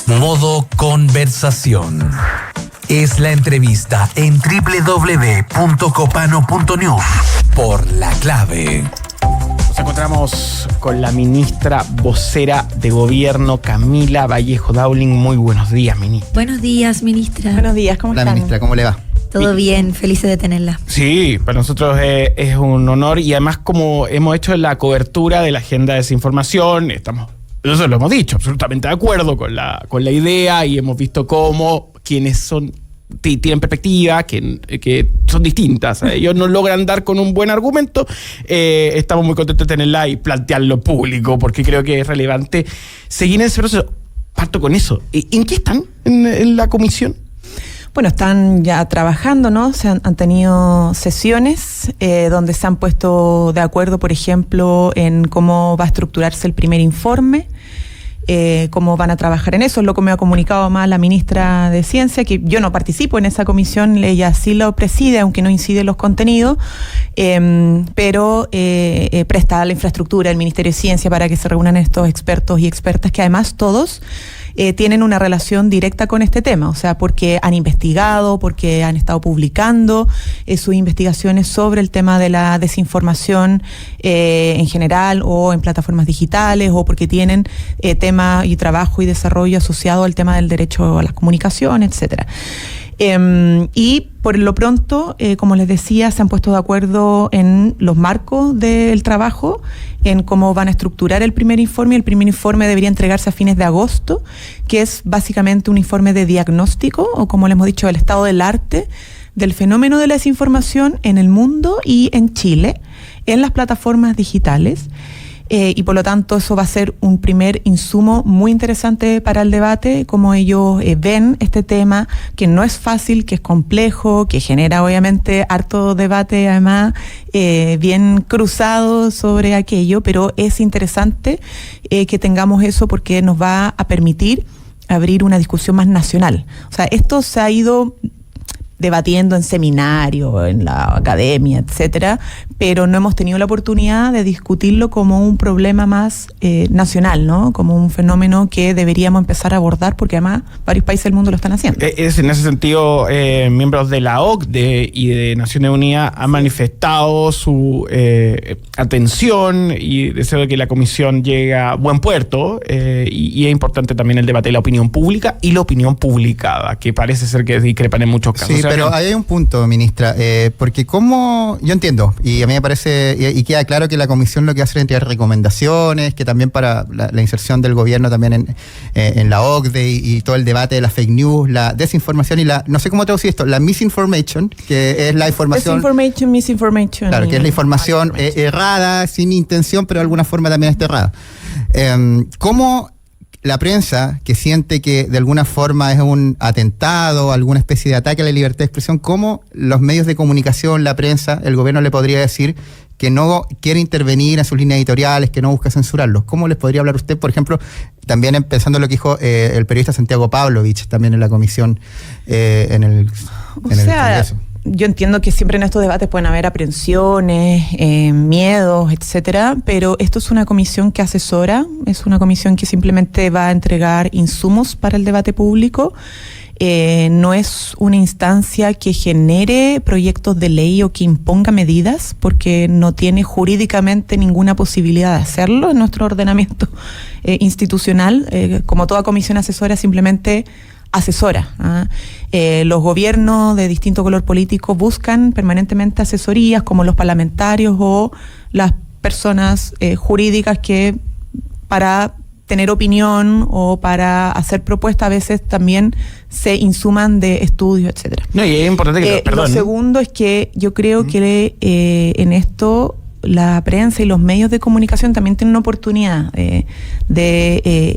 Modo conversación. Es la entrevista en www.copano.news por La Clave. Nos encontramos con la ministra vocera de Gobierno, Camila Vallejo Dowling. Muy buenos días, ministra. Buenos días, ministra. Buenos días, ¿cómo están? Hola, ministra, ¿cómo le va? Todo bien, felices de tenerla. Sí, para nosotros es un honor y además como hemos hecho la cobertura de la agenda de desinformación, nosotros lo hemos dicho, absolutamente de acuerdo con la idea y hemos visto cómo quienes tienen perspectiva, que son distintas. Ellos no logran dar con un buen argumento. Estamos muy contentos de tenerla y plantearlo público porque creo que es relevante seguir en ese proceso. Parto con eso. ¿En qué están en la comisión? Bueno, están ya trabajando, ¿no? Han tenido sesiones donde se han puesto de acuerdo, por ejemplo, en cómo va a estructurarse el primer informe, cómo van a trabajar en eso. Es lo que me ha comunicado más la ministra de Ciencia, que yo no participo en esa comisión, ella sí lo preside, aunque no incide en los contenidos, pero presta la infraestructura, el Ministerio de Ciencia, para que se reúnan estos expertos y expertas, que además todos tienen una relación directa con este tema, o sea, porque han investigado, porque han estado publicando sus investigaciones sobre el tema de la desinformación en general o en plataformas digitales, o porque tienen tema y trabajo y desarrollo asociado al tema del derecho a la comunicación, etcétera. Y por lo pronto, como les decía, se han puesto de acuerdo en los marcos del trabajo, en cómo van a estructurar el primer informe. El primer informe debería entregarse a fines de agosto, que es básicamente un informe de diagnóstico, o como le hemos dicho, el estado del arte del fenómeno de la desinformación en el mundo y en Chile, en las plataformas digitales. Y por lo tanto eso va a ser un primer insumo muy interesante para el debate, cómo ellos ven este tema, que no es fácil, que es complejo, que genera obviamente harto debate, además bien cruzado sobre aquello, pero es interesante que tengamos eso porque nos va a permitir abrir una discusión más nacional. O sea, esto se ha ido debatiendo en seminarios, en la academia, etcétera, pero no hemos tenido la oportunidad de discutirlo como un problema más nacional, ¿no? Como un fenómeno que deberíamos empezar a abordar, porque además varios países del mundo lo están haciendo. En ese sentido, miembros de la OCDE y de Naciones Unidas han manifestado su atención y deseo de que la comisión llegue a buen puerto, y es importante también el debate de la opinión pública y la opinión publicada, que parece ser que discrepan en muchos casos. Sí, pero ahí hay un punto, ministra, porque como yo entiendo, y a mí me parece, y queda claro que la comisión lo que hace es entregar recomendaciones, que también para la inserción del gobierno también en la OCDE y todo el debate de la fake news, la desinformación y no sé cómo traducir esto, la misinformation, que es la información... Desinformation, misinformation. Claro, que es la información errada, sin intención, pero de alguna forma también está errada. ¿Cómo la prensa, que siente que de alguna forma es un atentado, alguna especie de ataque a la libertad de expresión, cómo los medios de comunicación, la prensa, el gobierno le podría decir que no quiere intervenir en sus líneas editoriales, que no busca censurarlos? ¿Cómo les podría hablar usted, por ejemplo, también pensando en lo que dijo el periodista Santiago Pavlovich, también en la comisión, en el Congreso? Yo entiendo que siempre en estos debates pueden haber aprensiones, miedos, etcétera, pero esto es una comisión que asesora, es una comisión que simplemente va a entregar insumos para el debate público. No es una instancia que genere proyectos de ley o que imponga medidas, porque no tiene jurídicamente ninguna posibilidad de hacerlo en nuestro ordenamiento institucional. Como toda comisión asesora, simplemente asesora. Los gobiernos de distinto color político buscan permanentemente asesorías, como los parlamentarios o las personas jurídicas que para tener opinión o para hacer propuestas a veces también se insuman de estudios, etcétera. No, y es importante que Lo segundo es que yo creo que en esto la prensa y los medios de comunicación también tienen una oportunidad de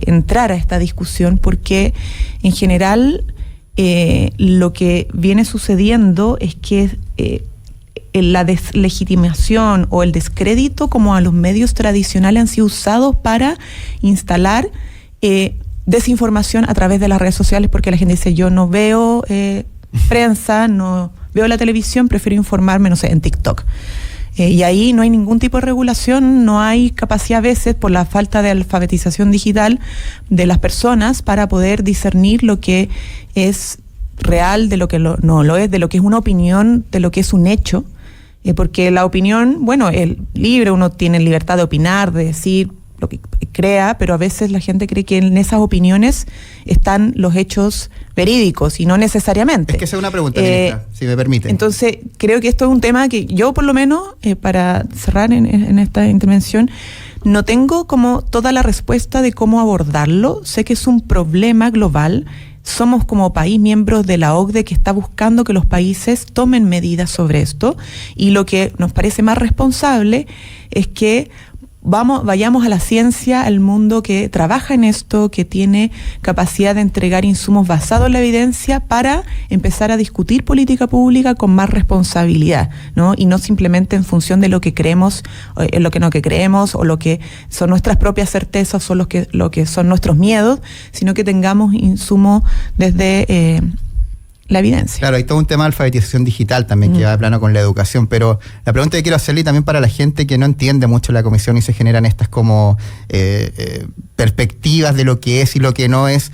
entrar a esta discusión, porque en general lo que viene sucediendo es que la deslegitimación o el descrédito como a los medios tradicionales han sido usados para instalar desinformación a través de las redes sociales, porque la gente dice: yo no veo prensa, no veo la televisión, prefiero informarme, no sé, en TikTok. Y ahí no hay ningún tipo de regulación, no hay capacidad a veces por la falta de alfabetización digital de las personas para poder discernir lo que es real de lo que no lo es, de lo que es una opinión, de lo que es un hecho. Porque la opinión, bueno, es libre, uno tiene libertad de opinar, de decir lo que crea, pero a veces la gente cree que en esas opiniones están los hechos verídicos y no necesariamente. Es que esa es una pregunta, ministra, si me permite. Entonces, creo que esto es un tema que yo, por lo menos, para cerrar en esta intervención, no tengo como toda la respuesta de cómo abordarlo. Sé que es un problema global. Somos como país miembros de la OCDE que está buscando que los países tomen medidas sobre esto, y lo que nos parece más responsable es que vayamos a la ciencia, al mundo que trabaja en esto, que tiene capacidad de entregar insumos basados en la evidencia para empezar a discutir política pública con más responsabilidad, ¿no? Y no simplemente en función de lo que creemos, en lo que no que creemos, o lo que son nuestras propias certezas, o lo que son nuestros miedos, sino que tengamos insumos desde la evidencia. Claro, hay todo un tema de alfabetización digital también que va de plano con la educación, pero la pregunta que quiero hacerle también para la gente que no entiende mucho la comisión y se generan estas como perspectivas de lo que es y lo que no es.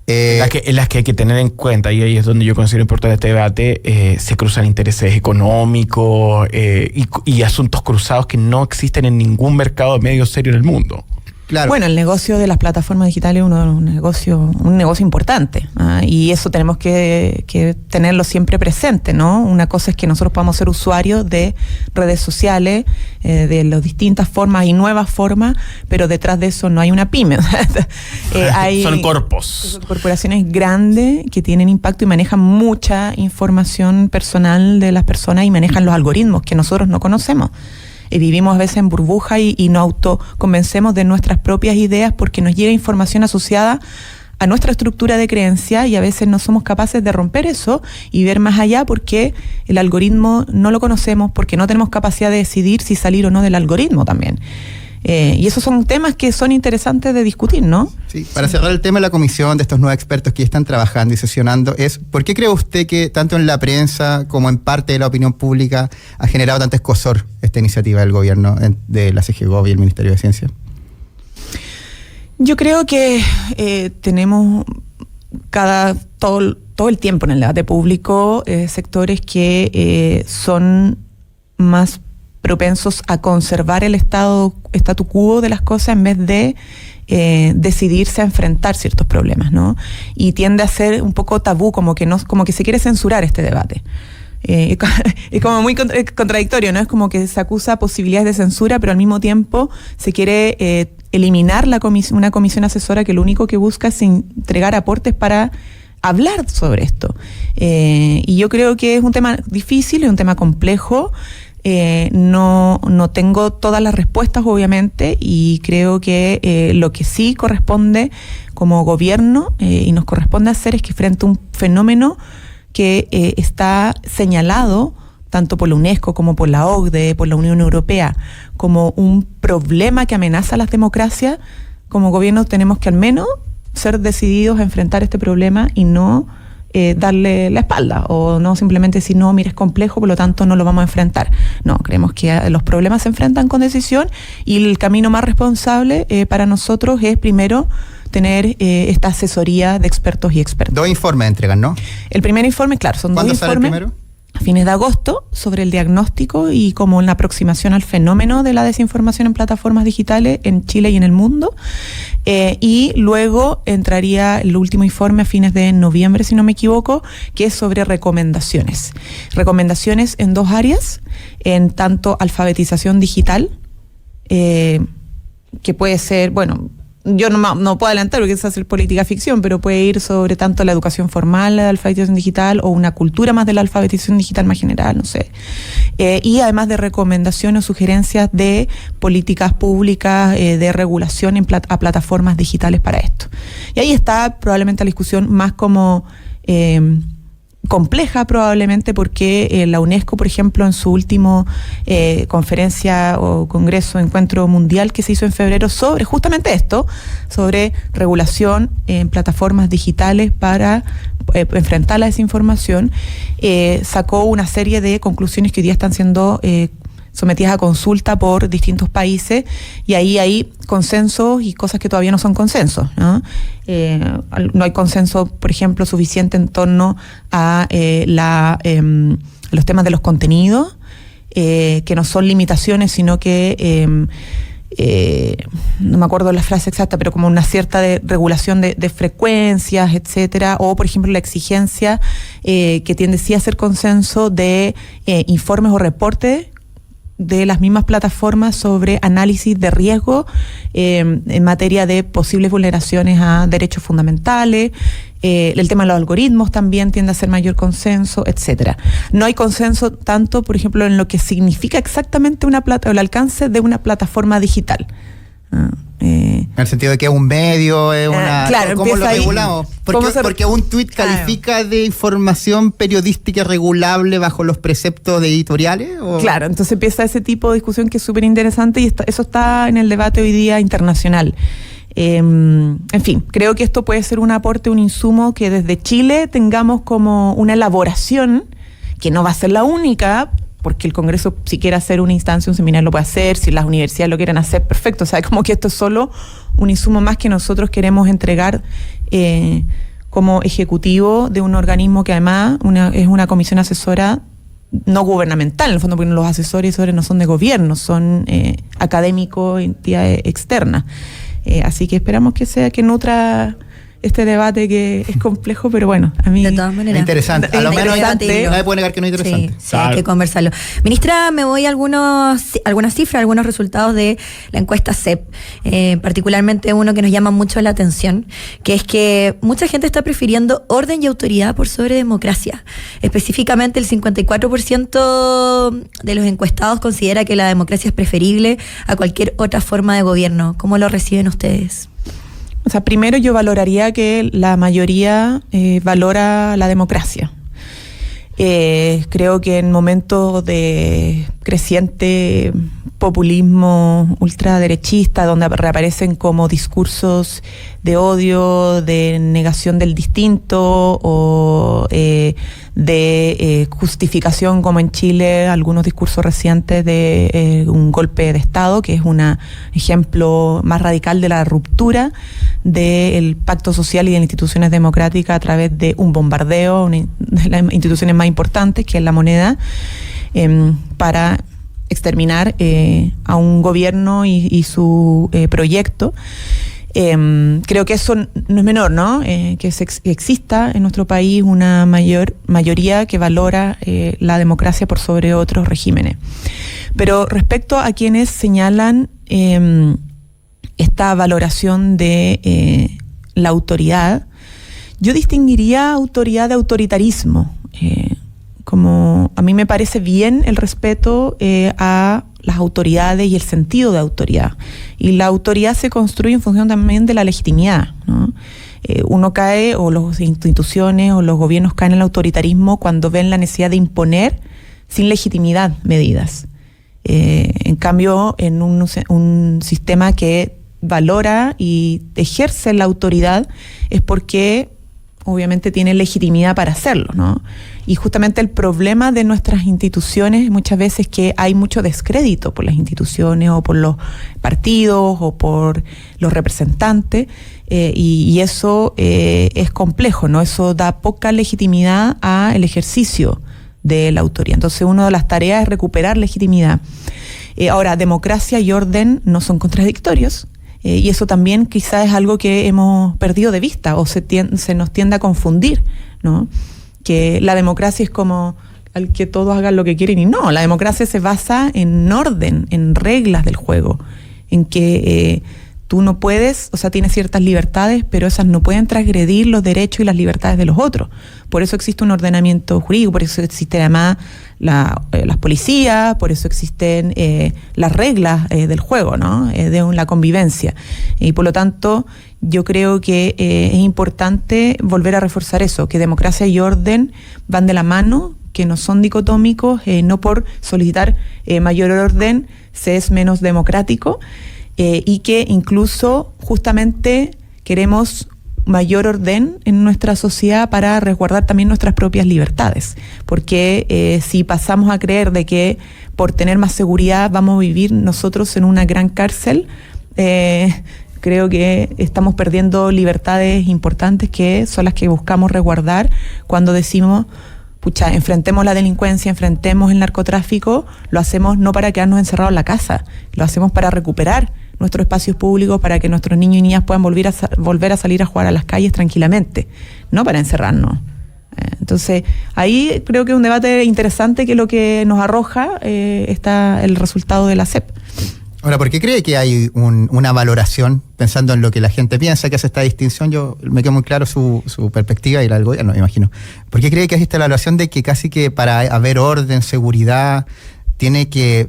En las que hay que tener en cuenta, y ahí es donde yo considero importante este debate, se cruzan intereses económicos y asuntos cruzados que no existen en ningún mercado de medios serio en el mundo. Claro. Bueno, el negocio de las plataformas digitales es un negocio importante, y eso tenemos que tenerlo siempre presente, ¿no? Una cosa es que nosotros podamos ser usuarios de redes sociales, de las distintas formas y nuevas formas, pero detrás de eso no hay una pyme. Son corpos. Son corporaciones grandes que tienen impacto y manejan mucha información personal de las personas y manejan los algoritmos que nosotros no conocemos. Vivimos a veces en burbuja y nos autoconvencemos de nuestras propias ideas porque nos llega información asociada a nuestra estructura de creencia, y a veces no somos capaces de romper eso y ver más allá porque el algoritmo no lo conocemos, porque no tenemos capacidad de decidir si salir o no del algoritmo también. Y esos son temas que son interesantes de discutir, ¿no? Sí, para cerrar el tema de la comisión, de estos nuevos expertos que ya están trabajando y sesionando, ¿por qué cree usted que tanto en la prensa como en parte de la opinión pública ha generado tanto escozor esta iniciativa del gobierno, de la CGGOV y el Ministerio de Ciencia? Yo creo que tenemos todo el tiempo en el debate público sectores que son más propensos a conservar el statu quo de las cosas en vez de decidirse a enfrentar ciertos problemas, ¿no? Y tiende a ser un poco tabú, como que se quiere censurar este debate. Es como muy contradictorio, ¿no? Es como que se acusa posibilidades de censura, pero al mismo tiempo se quiere eliminar una comisión asesora que lo único que busca es entregar aportes para hablar sobre esto. Y yo creo que es un tema difícil, es un tema complejo. No tengo todas las respuestas, obviamente, y creo que lo que sí corresponde como gobierno y nos corresponde hacer es que frente a un fenómeno que está señalado tanto por la UNESCO como por la OCDE, por la Unión Europea, como un problema que amenaza a las democracias, como gobierno tenemos que al menos ser decididos a enfrentar este problema y no darle la espalda, o no simplemente decir, no, mira, es complejo, por lo tanto no lo vamos a enfrentar. No, creemos que los problemas se enfrentan con decisión, y el camino más responsable para nosotros es primero tener esta asesoría de expertos y expertas. 2 informes entregan, ¿no? El primer informe, claro, son 2 informes. ¿Cuándo sale el primero? A fines de agosto, sobre el diagnóstico y como la aproximación al fenómeno de la desinformación en plataformas digitales en Chile y en el mundo. Y luego entraría el último informe a fines de noviembre, si no me equivoco, que es sobre recomendaciones. Recomendaciones en 2 áreas, en tanto alfabetización digital, que puede ser, bueno, yo no puedo adelantar porque es hacer política ficción, pero puede ir sobre tanto la educación formal, la alfabetización digital, o una cultura más de la alfabetización digital más general, no sé. Y además de recomendaciones o sugerencias de políticas públicas de regulación a plataformas digitales para esto. Y ahí está probablemente la discusión más como compleja, probablemente porque la UNESCO, por ejemplo, en su último conferencia o congreso, encuentro mundial que se hizo en febrero sobre justamente esto, sobre regulación en plataformas digitales para enfrentar la desinformación, sacó una serie de conclusiones que hoy día están siendo sometidas a consulta por distintos países, y ahí hay consensos y cosas que todavía no son consensos, ¿no? No hay consenso, por ejemplo, suficiente en torno a los temas de los contenidos, que no son limitaciones, sino que no me acuerdo la frase exacta, pero como una cierta regulación de frecuencias, etcétera, o por ejemplo la exigencia que tiende sí a ser consenso de informes o reportes de las mismas plataformas sobre análisis de riesgo en materia de posibles vulneraciones a derechos fundamentales. El tema de los algoritmos también tiende a ser mayor consenso, etcétera. No hay consenso tanto, por ejemplo, en lo que significa exactamente el alcance de una plataforma digital. En el sentido de que es un medio, es una... Claro, ¿cómo lo ahí, regulamos? Porque un tuit califica de información periodística regulable bajo los preceptos de editoriales. ¿O? Claro, entonces empieza ese tipo de discusión que es súper interesante, y eso está en el debate hoy día internacional. En fin, creo que esto puede ser un aporte, un insumo que desde Chile tengamos como una elaboración, que no va a ser la única, porque el Congreso, si quiere hacer una instancia, un seminario, lo puede hacer, si las universidades lo quieren hacer, perfecto. O sea, como que esto es solo un insumo más que nosotros queremos entregar como ejecutivo de un organismo que además es una comisión asesora no gubernamental, en el fondo, porque los asesores no son de gobierno, son académicos, entidades externas. Así que esperamos que nutra este debate, que es complejo, pero bueno, a mí... De todas maneras. Interesante. A lo menos nadie puede negar que no es interesante. Sí, claro. Hay que conversarlo. Ministra, me voy a algunas cifras, algunos resultados de la encuesta CEP, particularmente uno que nos llama mucho la atención, que es que mucha gente está prefiriendo orden y autoridad por sobre democracia. Específicamente, el 54% de los encuestados considera que la democracia es preferible a cualquier otra forma de gobierno. ¿Cómo lo reciben ustedes? O sea, primero yo valoraría que la mayoría valora la democracia. Creo que en momentos de creciente populismo ultraderechista, donde reaparecen como discursos de odio, de negación del distinto o de justificación, como en Chile, algunos discursos recientes de un golpe de Estado, que es un ejemplo más radical de la ruptura del pacto social y de las instituciones democráticas a través de un bombardeo de las instituciones más importantes, que es la moneda, para exterminar a un gobierno y su proyecto. Creo que eso no es menor, ¿no? Que exista en nuestro país una mayoría que valora la democracia por sobre otros regímenes. Pero respecto a quienes señalan esta valoración de la autoridad, yo distinguiría autoridad de autoritarismo. Como a mí me parece bien el respeto a las autoridades y el sentido de autoridad. Y la autoridad se construye en función también de la legitimidad, ¿no? Uno cae, o las instituciones o los gobiernos caen en el autoritarismo cuando ven la necesidad de imponer sin legitimidad medidas. En cambio, en un sistema que valora y ejerce la autoridad es porque obviamente tiene legitimidad para hacerlo, ¿no? Y justamente el problema de nuestras instituciones muchas veces es que hay mucho descrédito por las instituciones o por los partidos o por los representantes, y eso es complejo, ¿no? Eso da poca legitimidad al ejercicio de la autoridad. Entonces, una de las tareas es recuperar legitimidad. Ahora, democracia y orden no son contradictorios. Y eso también quizás es algo que hemos perdido de vista o se nos tiende a confundir, ¿no? Que la democracia es como al que todos hagan lo que quieren, y no, la democracia se basa en orden, en reglas del juego, en que tú no puedes, o sea, tienes ciertas libertades, pero esas no pueden transgredir los derechos y las libertades de los otros. Por eso existe un ordenamiento jurídico, por eso existe además las policías, por eso existen las reglas del juego, ¿no? De la convivencia. Y por lo tanto, yo creo que es importante volver a reforzar eso, que democracia y orden van de la mano, que no son dicotómicos, no por solicitar mayor orden se es menos democrático, y que incluso justamente queremos mayor orden en nuestra sociedad para resguardar también nuestras propias libertades. Porque si pasamos a creer de que por tener más seguridad vamos a vivir nosotros en una gran cárcel, creo que estamos perdiendo libertades importantes que son las que buscamos resguardar cuando decimos, pucha, enfrentemos la delincuencia, enfrentemos el narcotráfico. Lo hacemos no para quedarnos encerrados en la casa, lo hacemos para recuperar nuestros espacios públicos, para que nuestros niños y niñas puedan volver a salir a jugar a las calles tranquilamente, no para encerrarnos. Entonces, ahí creo que es un debate interesante que lo que nos arroja está el resultado de la CEP. Ahora, ¿por qué cree que hay una valoración, pensando en lo que la gente piensa que hace esta distinción? Yo me quedó muy claro su perspectiva y la del gobierno, me imagino. ¿Por qué cree que existe la valoración de que casi que para haber orden, seguridad, tiene que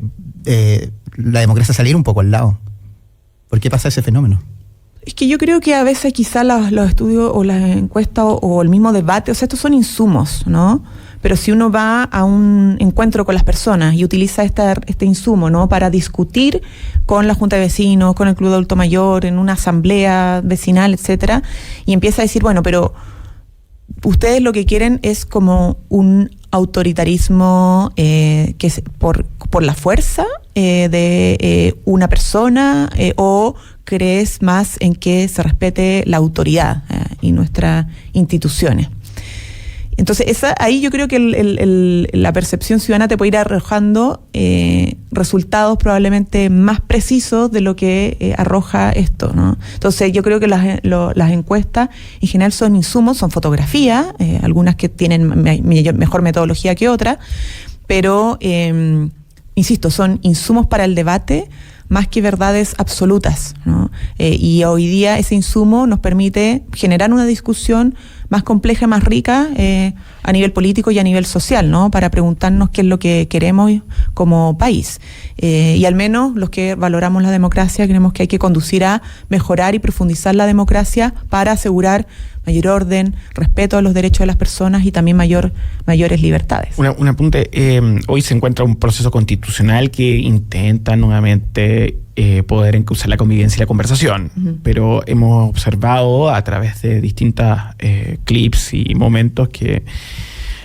la democracia salir un poco al lado? ¿Por qué pasa ese fenómeno? Es que yo creo que a veces quizás los estudios o las encuestas o el mismo debate, o sea, estos son insumos, ¿no? Pero si uno va a un encuentro con las personas y utiliza este insumo, ¿no?, para discutir con la Junta de Vecinos, con el Club de Adulto Mayor, en una asamblea vecinal, etcétera, y empieza a decir, bueno, pero ustedes lo que quieren es como un autoritarismo que es por la fuerza de una persona, o crees más en que se respete la autoridad y nuestras instituciones. Entonces, ahí yo creo que la percepción ciudadana te puede ir arrojando resultados probablemente más precisos de lo que arroja esto, ¿no? Entonces, yo creo que las encuestas en general son insumos, son fotografías, algunas que tienen mejor metodología que otras, pero, insisto, son insumos para el debate más que verdades absolutas, ¿no? Y hoy día ese insumo nos permite generar una discusión más compleja, más rica a nivel político y a nivel social, ¿no?, para preguntarnos qué es lo que queremos como país. Y al menos los que valoramos la democracia creemos que hay que conducir a mejorar y profundizar la democracia para asegurar mayor orden, respeto a los derechos de las personas y también mayores libertades. Un apunte, hoy se encuentra un proceso constitucional que intenta nuevamente poder encauzar la convivencia y la conversación, pero hemos observado a través de distintas clips y momentos que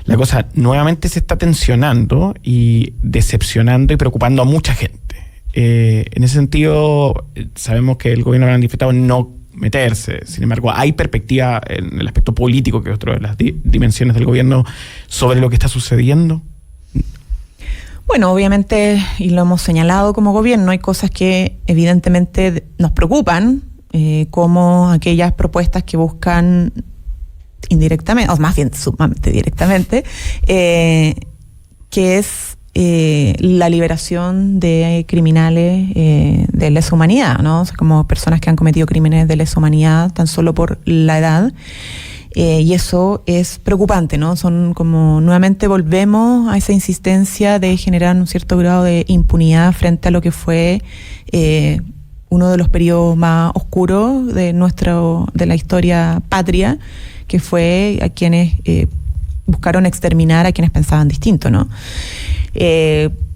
la cosa nuevamente se está tensionando y decepcionando y preocupando a mucha gente. En ese sentido, sabemos que el gobierno ha manifestado no meterse. Sin embargo, hay perspectiva en el aspecto político, que es otra de las dimensiones del gobierno, sobre lo que está sucediendo. Bueno, obviamente, y lo hemos señalado como gobierno, hay cosas que evidentemente nos preocupan, como aquellas propuestas que buscan indirectamente, o más bien sumamente directamente, que es la liberación de criminales de lesa humanidad, ¿no? O sea, como personas que han cometido crímenes de lesa humanidad tan solo por la edad. Y eso es preocupante, ¿no? Son como, nuevamente volvemos a esa insistencia de generar un cierto grado de impunidad frente a lo que fue uno de los periodos más oscuros de la historia patria, que fue a quienes buscaron exterminar a quienes pensaban distinto, ¿no?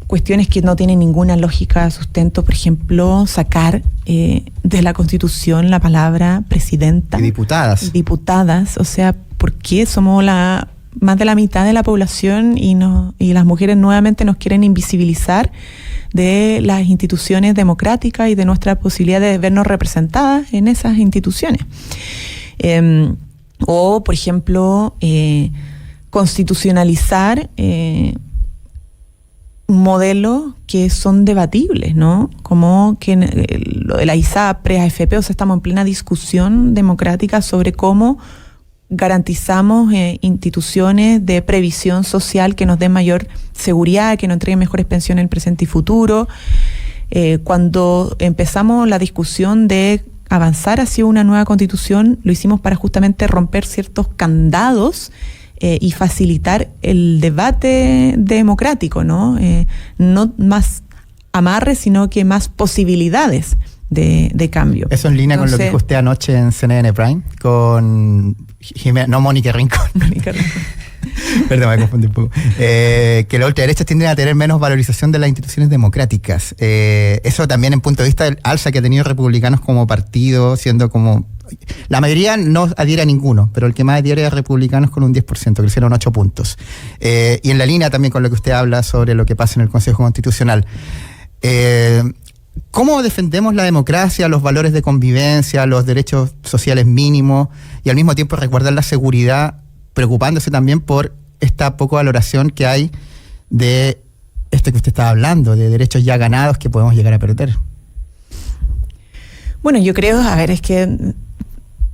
Cuestiones que no tienen ninguna lógica, sustento, por ejemplo, sacar de la Constitución la palabra presidenta. Y diputadas. Diputadas, o sea, ¿por qué somos más de la mitad de la población y las mujeres nuevamente nos quieren invisibilizar de las instituciones democráticas y de nuestra posibilidad de vernos representadas en esas instituciones? O, por ejemplo, constitucionalizar modelos que son debatibles, ¿no? Como que lo de la ISAPRE, AFP, o sea, estamos en plena discusión democrática sobre cómo garantizamos instituciones de previsión social que nos den mayor seguridad, que nos entreguen mejores pensiones en el presente y futuro. Cuando empezamos la discusión de avanzar hacia una nueva constitución, lo hicimos para justamente romper ciertos candados y facilitar el debate democrático, ¿no? No más amarres, sino que más posibilidades de cambio. Eso en línea con lo que dijo usted anoche en CNN Prime, con Mónica Rincón. Perdón, me confundí un poco. Que la ultraderecha tienden a tener menos valorización de las instituciones democráticas. Eso también en punto de vista del alza que ha tenido republicanos como partido, siendo como... La mayoría no adhiere a ninguno, pero el que más adhiere a republicanos con un 10%, crecieron 8 puntos. Y en la línea también con lo que usted habla sobre lo que pasa en el Consejo Constitucional. ¿Cómo defendemos la democracia, los valores de convivencia, los derechos sociales mínimos y al mismo tiempo resguardar la seguridad, preocupándose también por esta poca valoración que hay de esto que usted estaba hablando, de derechos ya ganados que podemos llegar a perder? Bueno, yo creo, es que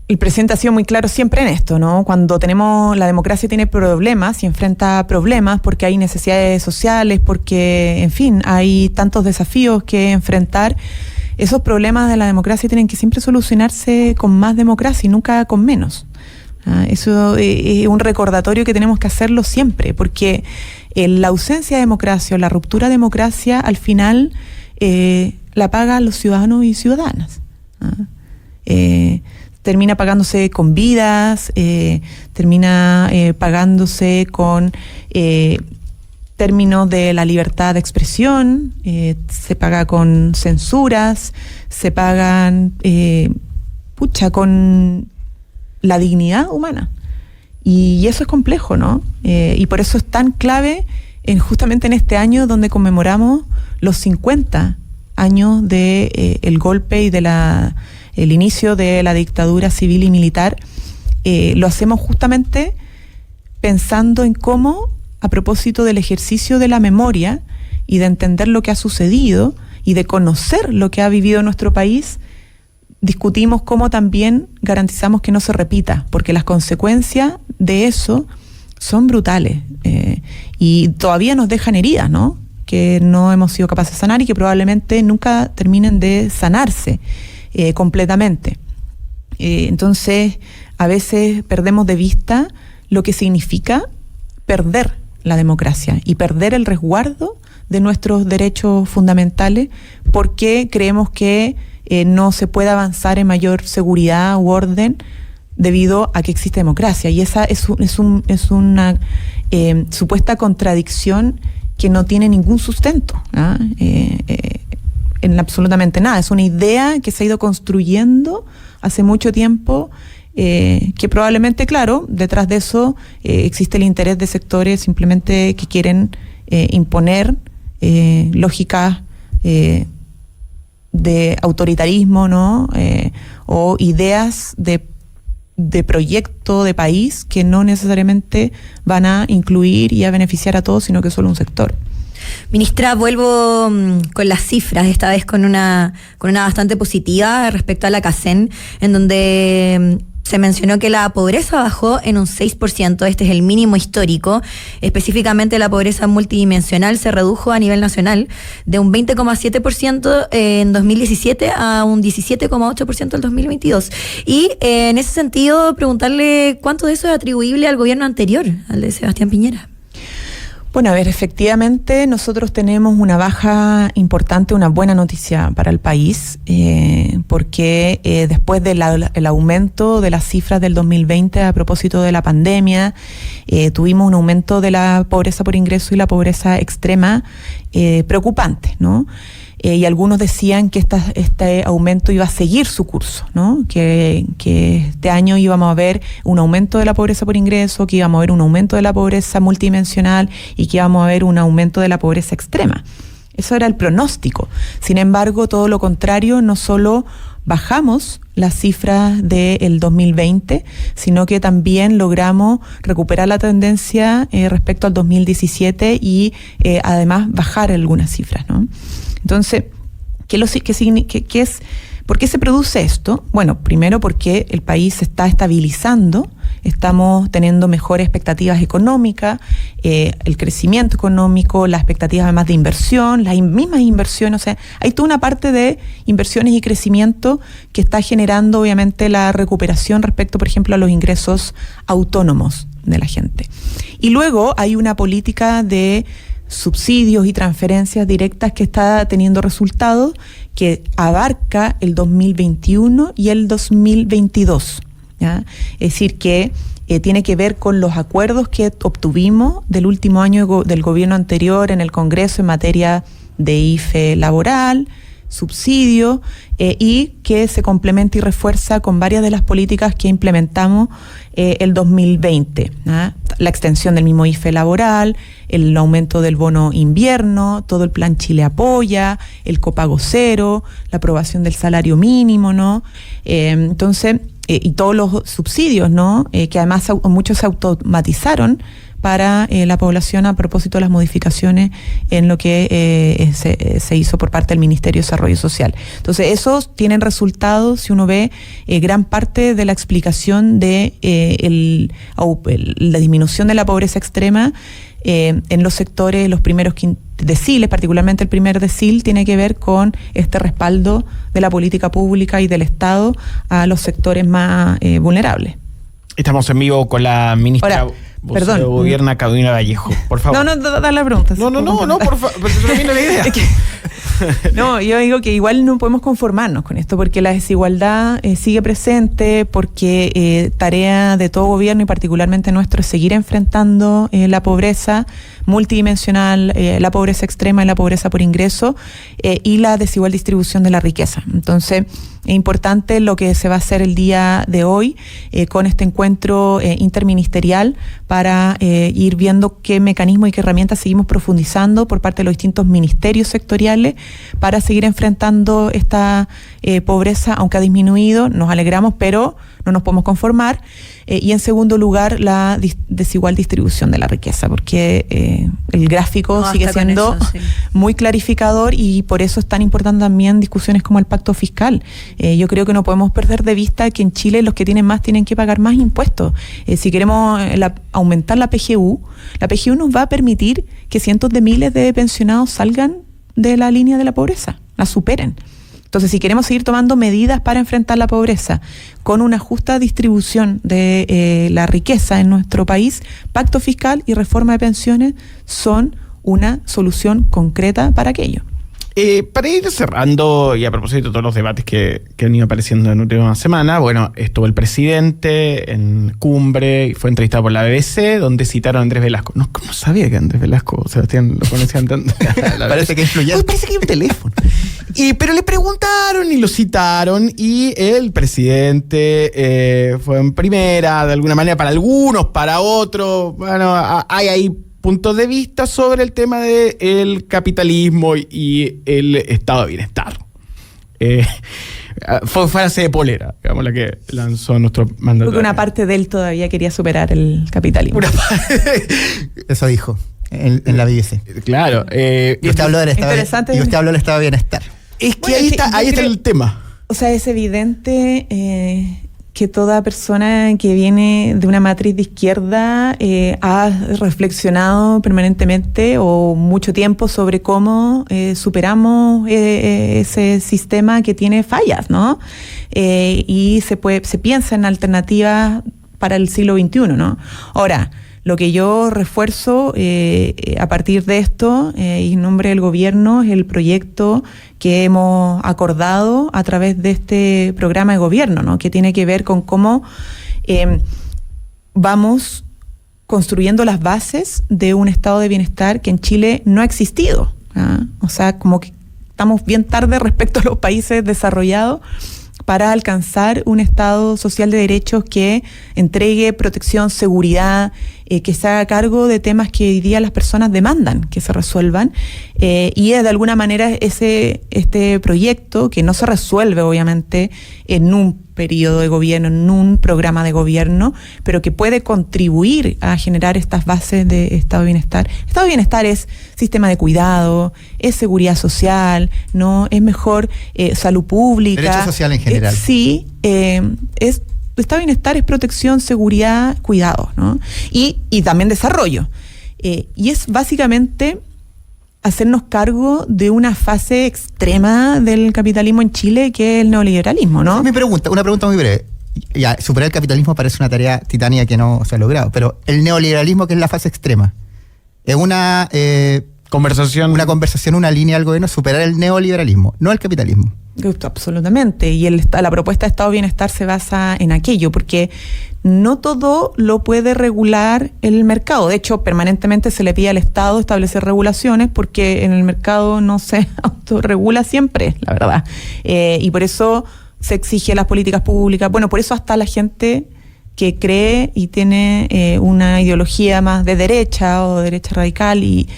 el presidente ha sido muy claro siempre en esto, ¿no? Cuando la democracia tiene problemas y enfrenta problemas porque hay necesidades sociales, porque, en fin, hay tantos desafíos que enfrentar, esos problemas de la democracia tienen que siempre solucionarse con más democracia y nunca con menos. Eso es un recordatorio que tenemos que hacerlo siempre, porque la ausencia de democracia o la ruptura de democracia, al final, la pagan los ciudadanos y ciudadanas. Termina pagándose con vidas, termina pagándose con términos de la libertad de expresión, se paga con censuras, se pagan con la dignidad humana. Y eso es complejo, ¿no? Y por eso es tan clave justamente en este año donde conmemoramos los 50 años de el golpe y de el inicio de la dictadura civil y militar. Lo hacemos justamente pensando en cómo, a propósito del ejercicio de la memoria y de entender lo que ha sucedido y de conocer lo que ha vivido nuestro país, discutimos cómo también garantizamos que no se repita, porque las consecuencias de eso son brutales y todavía nos dejan heridas, ¿no? Que no hemos sido capaces de sanar y que probablemente nunca terminen de sanarse completamente. Entonces, a veces perdemos de vista lo que significa perder la democracia y perder el resguardo de nuestros derechos fundamentales porque creemos que no se puede avanzar en mayor seguridad u orden debido a que existe democracia. Y esa es una supuesta contradicción que no tiene ningún sustento, ¿no? En absolutamente nada. Es una idea que se ha ido construyendo hace mucho tiempo, que probablemente, claro, detrás de eso existe el interés de sectores simplemente que quieren imponer lógicas de autoritarismo, ¿no? O ideas de proyecto de país que no necesariamente van a incluir y a beneficiar a todos, sino que solo un sector. Ministra, vuelvo con las cifras, esta vez con una bastante positiva respecto a la CACEN, en donde se mencionó que la pobreza bajó en un 6%, este es el mínimo histórico. Específicamente la pobreza multidimensional se redujo a nivel nacional de un 20,7% en 2017 a un 17,8% en 2022. Y en ese sentido, preguntarle cuánto de eso es atribuible al gobierno anterior, al de Sebastián Piñera. Bueno, efectivamente nosotros tenemos una baja importante, una buena noticia para el país, porque después del aumento de las cifras del 2020 a propósito de la pandemia, tuvimos un aumento de la pobreza por ingreso y la pobreza extrema preocupante, ¿no? Y algunos decían que este aumento iba a seguir su curso, ¿no? Que este año íbamos a ver un aumento de la pobreza por ingreso, que íbamos a ver un aumento de la pobreza multidimensional y que íbamos a ver un aumento de la pobreza extrema. Eso era el pronóstico. Sin embargo, todo lo contrario, no solo bajamos las cifras del 2020, sino que también logramos recuperar la tendencia respecto al 2017 y además bajar algunas cifras, ¿no? Entonces, ¿por qué se produce esto? Bueno, primero porque el país se está estabilizando, estamos teniendo mejores expectativas económicas, el crecimiento económico, las expectativas además de inversión, las mismas inversiones, o sea, hay toda una parte de inversiones y crecimiento que está generando obviamente la recuperación respecto, por ejemplo, a los ingresos autónomos de la gente. Y luego hay una política de subsidios y transferencias directas que está teniendo resultados que abarca el 2021 y el 2022, ¿ya? Es decir que tiene que ver con los acuerdos que obtuvimos del último año del gobierno anterior en el Congreso en materia de IFE laboral, subsidio, y que se complementa y refuerza con varias de las políticas que implementamos el 2020. La extensión del mismo IFE laboral, el aumento del bono invierno, todo el plan Chile Apoya, el copago cero, la aprobación del salario mínimo, ¿no? Entonces, y todos los subsidios, ¿no? Que además muchos se automatizaron para la población a propósito de las modificaciones en lo que se hizo por parte del Ministerio de Desarrollo Social. Entonces, esos tienen resultados, si uno ve gran parte de la explicación de la disminución de la pobreza extrema en los sectores, los primeros deciles, particularmente el primer decil, tiene que ver con este respaldo de la política pública y del Estado a los sectores más vulnerables. Estamos en vivo con la ministra de Gobierno, Carolina Vallejo. Por favor. No, da la pregunta. No, por favor. Termina la idea. No, yo digo que igual no podemos conformarnos con esto, porque la desigualdad sigue presente, porque tarea de todo gobierno y particularmente nuestro es seguir enfrentando la pobreza multidimensional, la pobreza extrema y la pobreza por ingreso y la desigual distribución de la riqueza. Entonces, es importante lo que se va a hacer el día de hoy con este encuentro interministerial para ir viendo qué mecanismos y qué herramientas seguimos profundizando por parte de los distintos ministerios sectoriales para seguir enfrentando esta pobreza, aunque ha disminuido, nos alegramos, pero no nos podemos conformar. Y en segundo lugar, la desigual distribución de la riqueza, porque el gráfico sigue siendo muy clarificador y por eso es tan importante también discusiones como el pacto fiscal. Yo creo que no podemos perder de vista que en Chile los que tienen más tienen que pagar más impuestos. Si queremos aumentar la PGU nos va a permitir que cientos de miles de pensionados salgan de la línea de la pobreza, la superen. Entonces, si queremos seguir tomando medidas para enfrentar la pobreza con una justa distribución de la riqueza en nuestro país, pacto fiscal y reforma de pensiones son una solución concreta para aquello. Para ir cerrando, y a propósito de todos los debates que han ido apareciendo en la última semana, bueno, estuvo el presidente en cumbre y fue entrevistado por la BBC, donde citaron a Andrés Velasco. No sabía que Andrés Velasco, Sebastián, lo conocían tanto. Parece que influyente. Parece que hay un teléfono. Pero le preguntaron y lo citaron, y el presidente fue en primera, de alguna manera, para algunos, para otros. Bueno, hay ahí puntos de vista sobre el tema del capitalismo y el estado de bienestar. Fue frase de polera, digamos, la que lanzó nuestro mandatario. Porque una parte de él todavía quería superar el capitalismo. Eso dijo en la BBC. Claro. Y usted habló del estado de bienestar. Es que ahí está el tema. O sea, es evidente que toda persona que viene de una matriz de izquierda ha reflexionado permanentemente o mucho tiempo sobre cómo superamos ese sistema que tiene fallas, ¿no? Y se piensa en alternativas para el siglo XXI, ¿no? Ahora, lo que yo refuerzo a partir de esto, y en nombre del gobierno, es el proyecto que hemos acordado a través de este programa de gobierno, ¿no? Que tiene que ver con cómo vamos construyendo las bases de un estado de bienestar que en Chile no ha existido. O sea, como que estamos bien tarde respecto a los países desarrollados para alcanzar un estado social de derechos que entregue protección, seguridad, que se haga cargo de temas que hoy día las personas demandan que se resuelvan, y de alguna manera este proyecto, que no se resuelve obviamente en un periodo de gobierno, en un programa de gobierno, pero que puede contribuir a generar estas bases de estado de bienestar. Estado de bienestar es sistema de cuidado, es seguridad social, no es mejor salud pública. Derecho social en general. Sí, es estado de bienestar, es protección, seguridad, cuidado, ¿no? Y también desarrollo. Y es básicamente hacernos cargo de una fase extrema del capitalismo en Chile, que es el neoliberalismo, ¿no? Una pregunta muy breve. Ya, superar el capitalismo parece una tarea titánica que no se ha logrado, pero el neoliberalismo, que es la fase extrema, es una conversación, una línea del gobierno, superar el neoliberalismo, no el capitalismo. Absolutamente, y la propuesta de Estado de Bienestar se basa en aquello, porque no todo lo puede regular el mercado. De hecho, permanentemente se le pide al Estado establecer regulaciones porque en el mercado no se autorregula siempre, la verdad. Y por eso se exige las políticas públicas. Bueno, por eso hasta la gente que cree y tiene una ideología más de derecha o derecha radical y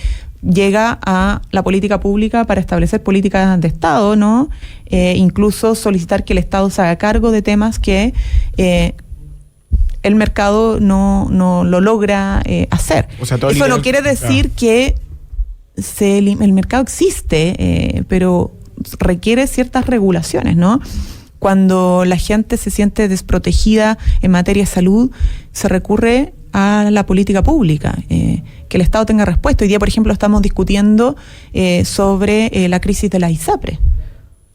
llega a la política pública para establecer políticas de Estado, ¿no? Incluso solicitar que el Estado se haga cargo de temas que el mercado no lo logra hacer. O sea, eso no quiere decir que el mercado existe, pero requiere ciertas regulaciones, ¿no? Cuando la gente se siente desprotegida en materia de salud, se recurre a la política pública, que el Estado tenga respuesta. Hoy día, por ejemplo, estamos discutiendo sobre la crisis de las ISAPRES.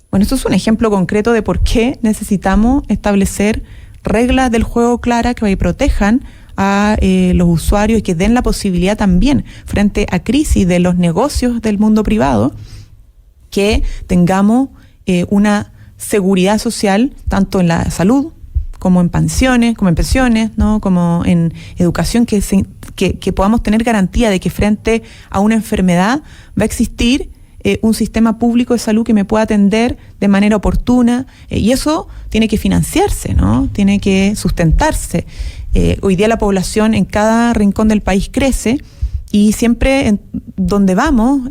Bueno, esto es un ejemplo concreto de por qué necesitamos establecer reglas del juego claras que protejan a los usuarios y que den la posibilidad también, frente a crisis de los negocios del mundo privado, que tengamos una seguridad social, tanto en la salud, como en pensiones, ¿no? Como en educación, que podamos tener garantía de que frente a una enfermedad va a existir un sistema público de salud que me pueda atender de manera oportuna, y eso tiene que financiarse, ¿no? Tiene que sustentarse. Hoy día la población en cada rincón del país crece, y siempre en donde vamos,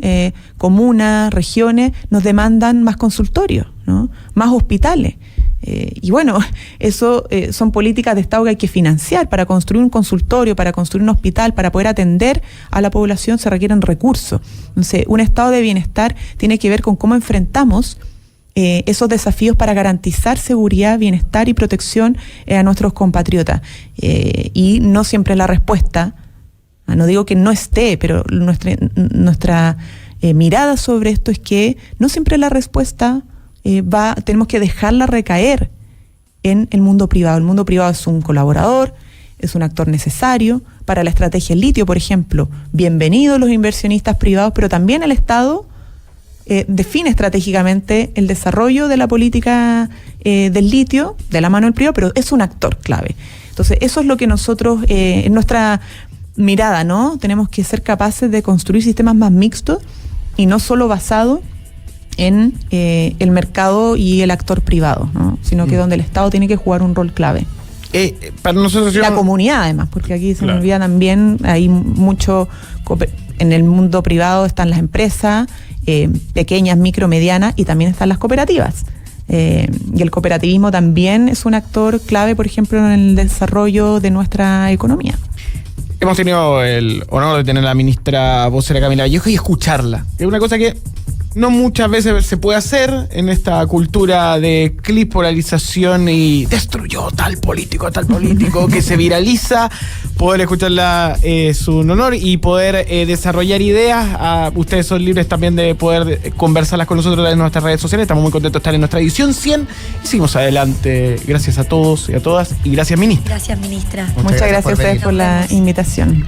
comunas, regiones, nos demandan más consultorios, ¿no? Más hospitales. Y bueno, eso son políticas de Estado que hay que financiar. Para construir un consultorio, para construir un hospital, para poder atender a la población se requieren recursos. Entonces, un estado de bienestar tiene que ver con cómo enfrentamos esos desafíos para garantizar seguridad, bienestar y protección a nuestros compatriotas. Y no siempre la respuesta, no digo que no esté, pero nuestra mirada sobre esto es que no siempre la respuesta tenemos que dejarla recaer en el mundo privado. El mundo privado es un colaborador, es un actor necesario para la estrategia del litio, por ejemplo. Bienvenidos los inversionistas privados, pero también el Estado define estratégicamente el desarrollo de la política del litio de la mano del privado, pero es un actor clave. Entonces, eso es lo que nosotros, en nuestra mirada, ¿no? Tenemos que ser capaces de construir sistemas más mixtos y no solo basados en el mercado y el actor privado, ¿no? Sino que donde el Estado tiene que jugar un rol clave. Para nosotros la comunidad, además, porque aquí se me olvida también, hay mucho, en el mundo privado están las empresas, pequeñas, micro, medianas, y también están las cooperativas. Y el cooperativismo también es un actor clave, por ejemplo, en el desarrollo de nuestra economía. Hemos tenido el honor de tener a la ministra vocera Camila Vallejo y escucharla. Es una cosa que no muchas veces se puede hacer en esta cultura de clip, polarización y destruyó tal político que se viraliza. Poder escucharla es un honor y poder desarrollar ideas. Ustedes son libres también de poder conversarlas con nosotros en nuestras redes sociales. Estamos muy contentos de estar en nuestra edición 100 y seguimos adelante. Gracias a todos y a todas y gracias, ministra. Gracias, ministra. Muchas gracias a ustedes por la invitación.